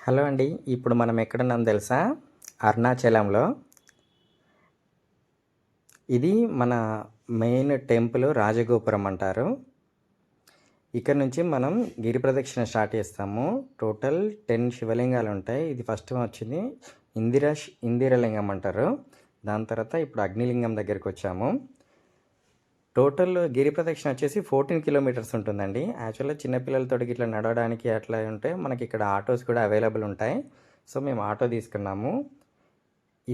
Hello అండి. ఇప్పుడు మనం ఎక్కడున్నాం తెలుసా? అరుణాచలంలో. ఇది మన మెయిన్ టెంపుల్ రాజగోపురం అంటారు. ఇక్కడ నుంచి మనం గిరి ప్రదక్షిణ స్టార్ట్ చేస్తాము. టోటల్ 10 శివలింగాలు ఉంటాయి. ఇది ఫస్ట్ వచ్చింది ఇందిరలింగం అంటారు. దాని తర్వాత ఇప్పుడు అగ్నిలింగం దగ్గరికి వచ్చాము. టోటల్ గిరి ప్రదక్షిణ వచ్చేసి 14 కిలోమీటర్స్ ఉంటుందండి. యాక్చువల్గా చిన్నపిల్లలతో ఇట్లా నడవడానికి అట్లా ఉంటే మనకి ఇక్కడ ఆటోస్ కూడా అవైలబుల్ ఉంటాయి. సో మేము ఆటో తీసుకున్నాము.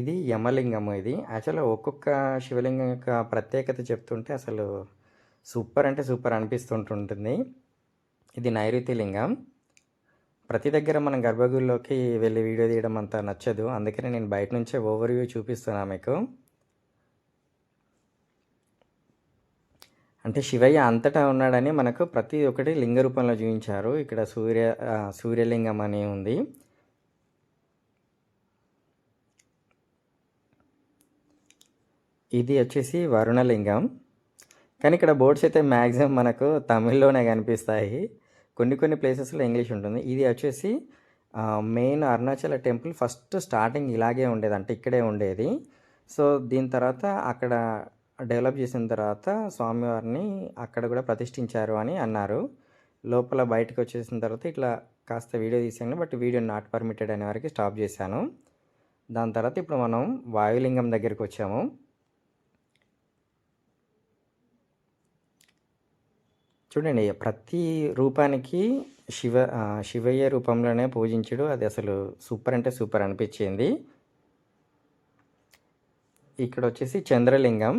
ఇది యమలింగము. ఇది యాక్చువల్గా ఒక్కొక్క శివలింగం యొక్క ప్రత్యేకత చెప్తుంటే అసలు సూపర్ అంటే సూపర్ అనిపిస్తుంటుంది. ఇది నైరుతి లింగం. ప్రతి దగ్గర మనం గర్భగుడిలోకి వెళ్ళి వీడియో తీయడం అంత నచ్చదు, అందుకనే నేను బయట నుంచే ఓవర్ వ్యూ చూపిస్తున్నాను మీకు. అంటే శివయ్య అంతటా ఉన్నాడని మనకు ప్రతి ఒక్కటి లింగ రూపంలో చూపించారు. ఇక్కడ సూర్యలింగం అని ఉంది. ఇది వచ్చేసి వరుణలింగం. కానీ ఇక్కడ బోర్డ్స్ అయితే మ్యాక్సిమం మనకు తమిళ్లోనే కనిపిస్తాయి. కొన్ని ప్లేసెస్లో ఇంగ్లీష్ ఉంటుంది. ఇది వచ్చేసి main Arunachala temple first starting ఇలాగే ఉండేది, అంటే ఇక్కడే ఉండేది. సో దీని తర్వాత అక్కడ డెవలప్ చేసిన తర్వాత స్వామివారిని అక్కడ కూడా ప్రతిష్ఠించారు అని అన్నారు. లోపల బయటకు వచ్చేసిన తర్వాత ఇట్లా కాస్త వీడియో తీసాను, బట్ వీడియో నాట్ పర్మిటెడ్ అనే వరకు స్టాప్ చేశాను. దాని తర్వాత ఇప్పుడు మనం వాయులింగం దగ్గరికి వచ్చాము. చూడండి, ప్రతి రూపానికి శివయ్య రూపంలోనే పూజించడు. అది అసలు సూపర్ అంటే సూపర్ అనిపించింది. ఇక్కడ వచ్చేసి చంద్రలింగం.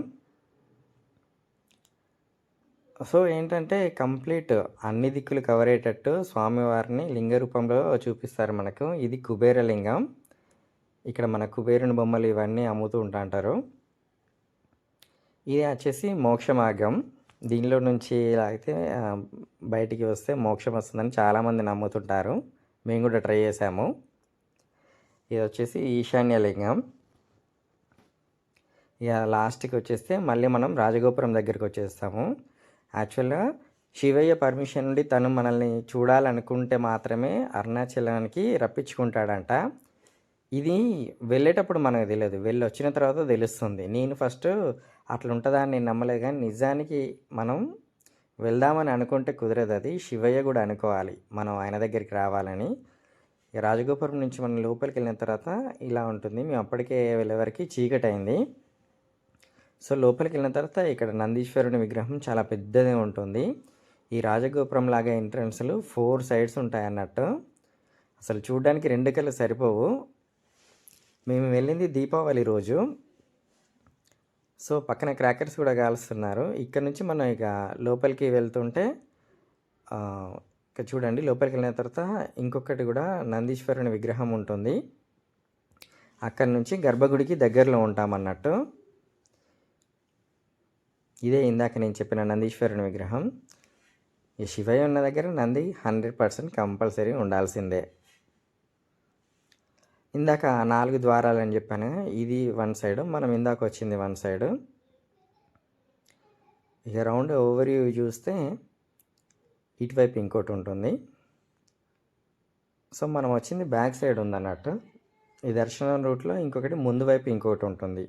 సో ఏంటంటే కంప్లీట్ అన్ని దిక్కులు కవర్ అయ్యేటట్టు స్వామివారిని లింగ రూపంలో చూపిస్తారు మనకు. ఇది కుబేరలింగం. ఇక్కడ మన కుబేరుని బొమ్మలు ఇవన్నీ అమ్ముతూ ఉంటారు. ఇది వచ్చేసి మోక్ష మార్గం. దీనిలో నుంచి అయితే బయటికి వస్తే మోక్షం వస్తుందని చాలామంది నమ్ముతుంటారు. మేము కూడా ట్రై చేసాము. ఇది వచ్చేసి ఈశాన్యలింగం. ఇక లాస్ట్కి వచ్చేస్తే మళ్ళీ మనం రాజగోపురం దగ్గరికి వచ్చేస్తాము. యాక్చువల్గా శివయ్య పర్మిషన్ నుండి తను మనల్ని చూడాలనుకుంటే మాత్రమే అరుణాచలానికి రప్పించుకుంటాడంట. ఇది వెళ్ళేటప్పుడు మనకు తెలియదు, వెళ్ళి వచ్చిన తర్వాత తెలుస్తుంది. నేను ఫస్ట్ అట్లా ఉంటుందా అని నేను నమ్మలేదు, కానీ నిజానికి మనం వెళ్దామని అనుకుంటే కుదరదు. అది శివయ్య కూడా అనుకోవాలి మనం ఆయన దగ్గరికి రావాలని. రాజగోపురం నుంచి మనం లోపలికి వెళ్ళిన తర్వాత ఇలా ఉంటుంది. మేము అప్పటికే వెళ్ళేవరకు చీకటి అయింది. సో లోపలికి వెళ్ళిన తర్వాత ఇక్కడ నందీశ్వరుని విగ్రహం చాలా పెద్దదే ఉంటుంది. ఈ రాజగోపురం లాగా ఎంట్రన్స్లు 4 సైడ్స్ ఉంటాయి అన్నట్టు. అసలు చూడడానికి 2 కళ్ళు సరిపోవు. మేము వెళ్ళింది దీపావళి రోజు. సో పక్కన క్రాకర్స్ కూడా కాలుస్తున్నారు. ఇక్కడ నుంచి మనం ఇక లోపలికి వెళ్తుంటే ఇక చూడండి, లోపలికి వెళ్ళిన తర్వాత ఇంకొకటి కూడా నందీశ్వరుని విగ్రహం ఉంటుంది. అక్కడి నుంచి గర్భగుడికి దగ్గరలో ఉంటామన్నట్టు. ఇదే ఇందాక నేను చెప్పిన నందీశ్వరుని విగ్రహం. ఈ శివయ్య ఉన్న దగ్గర నంది 100% కంపల్సరీ ఉండాల్సిందే. ఇందాక 4 ద్వారాలు అని చెప్పాను, ఇది 1 సైడు, మనం ఇందాక వచ్చింది 1 సైడు. ఇక రౌండ్ ఓవర్ వ్యూ చూస్తే ఇటువైపు ఇంకోటి ఉంటుంది. సో మనం వచ్చింది బ్యాక్ సైడ్ ఉందన్నట్టు. ఈ దర్శనం రూట్లో ఇంకొకటి ముందు వైపు ఇంకోటి ఉంటుంది.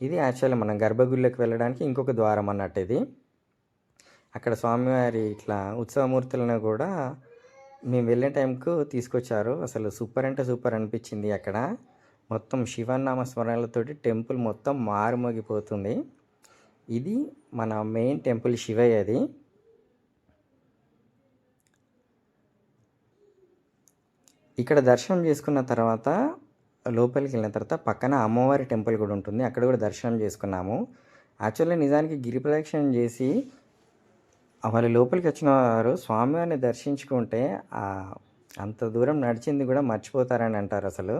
ఇది యాక్చువల్లీ మనం గర్భగుడిలోకి వెళ్ళడానికి ఇంకొక ద్వారం అన్నట్టు. ఇది అక్కడ స్వామివారి ఇట్లా ఉత్సవమూర్తులను కూడా మేము వెళ్ళే టైంకు తీసుకొచ్చారు. అసలు సూపర్ అంటే సూపర్ అనిపించింది. అక్కడ మొత్తం శివనామ స్మరణలతోటి టెంపుల్ మొత్తం మారుమోగిపోతుంది. ఇది మన మెయిన్ టెంపుల్ శివయ్యది. ఇక్కడ దర్శనం చేసుకున్న తర్వాత లోపలికి వెళ్ళిన తర్వాత పక్కన అమ్మవారి టెంపుల్ కూడా ఉంటుంది, అక్కడ కూడా దర్శనం చేసుకున్నాము. యాక్చువల్లీ నిజానికి గిరి ప్రదక్షిణ చేసి వాళ్ళు లోపలికి వచ్చిన వారు స్వామివారిని దర్శించుకుంటే అంత దూరం నడిచింది కూడా మర్చిపోతారని అంటారు. అసలు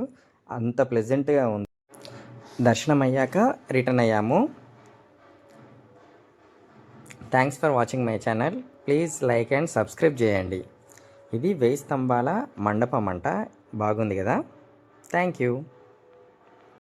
అంత ప్లెజెంట్గా ఉంది. దర్శనం అయ్యాక రిటర్న్ అయ్యాము. Thanks for watching my channel. Please like and subscribe చేయండి. ఇది 1000 స్తంభాల మండపం అంట. బాగుంది కదా. Thank you.